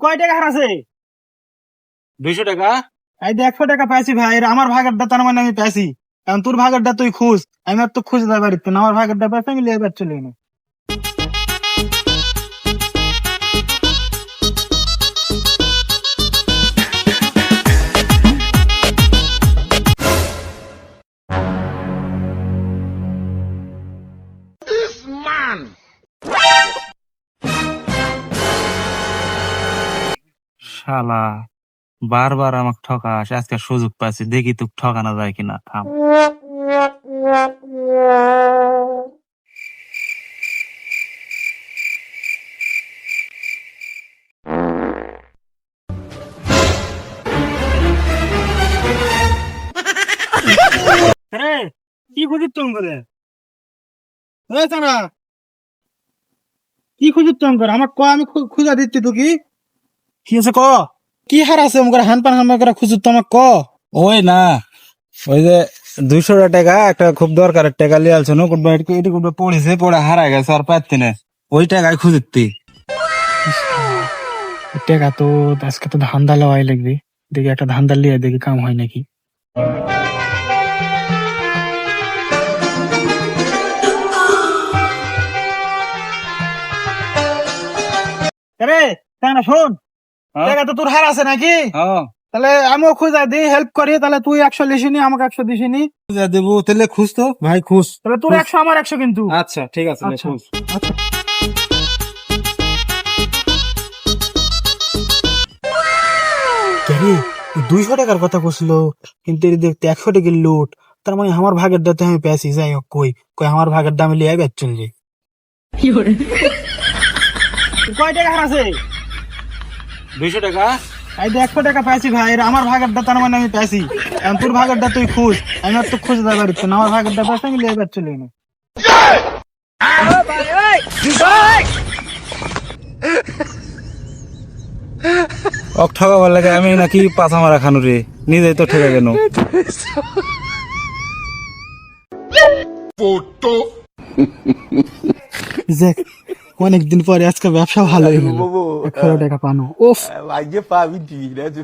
কয় টাকা হারাছে? 200 টাকা। এই 100 টাকা পাইছি ভাই, আমার ভাগেরটা তার মানে আমি পাইছি। কারণ তোর ভাগেরটা তুই খুঁজ, আমি আর তো খুঁজে যাই বাড়িতে না, আমার ভাগেরটা পাইছি আমি লিয়ে এবার চলে গেলাম। শালা বারবার আমাকে ঠকাস, আজকে সুযোগ পাচ্ছি, দেখি তোকে ঠকানো যায় কিনা। থাম। রে কি খুঁজিস তুমি করে? না কি খুঁজিস তুমি করে? আমার ক আমি খুঁজা দিচ্ছি তো কি কি আছে ক? কি হারাছে করে হান পান করে খুঁজিস তো আমার ক। ওই না, ওই যে 200 টাকা একটা খুব দরকারের টাকা লিয়ে আলছো না, কোনবা এটি কোনবা পড়েছে, পড়ে হারাই গেছে আর পাচ্ছি না, ওই টাকায় খুঁজতি। টাকা তো আজকে তো ধান্দা লওয়াই লাগবে, দেখি একটা ধান্দা লিয়ে দেখি কাম হয় নাকি। রে কেন শোন, টাকা তো তোর হার আছে নাকি? হ্যাঁ, তাহলে আমিও খুঁজা দিই, হেল্প করি। তাহলে তুই 100 লিসি নি, আমাকে 100 দিসি নি। খুঁজে দেবো তাহলে, খুঁজ তো ভাই, খুঁজ। তাহলে তোর 100 আমার 100 কিন্তু। আচ্ছা ঠিক আছে, আচ্ছা খুঁজ। আচ্ছা। কে রে, 200 টাকার কথা কছিল, কিন্তু এর দেখতে 100 টাকার লুট। তার মানে আমার ভাগের দাতে আমি পেয়েছি। যাই হোক, কই কই আমার ভাগের দামে লিয়ে বেচ চল যে। কয় টাকা হারাছে? 200 টাকা। এই 100 টাকা পাইছি ভাই, আমার ভাগের দা তার মানে আমি পাইছি। এখন তোর ভাগের দা তুই খুঁজ, আমি আর তো খুঁজে যাই বাড়িতে না, আমার ভাগের দা পাইছি আমি লিয়ে বেচ চলে গেলাম। অক ঠকাবার লাগে আমি নাকি পাছা মারা খানু রে, নিজেই তো ঠেকা কেন। যাক, অনেকদিন পরে আজকে ব্যবসা ভালো হয়ে গেল, 100 টাকা পানো। উফ Vai de pá, mentira, né?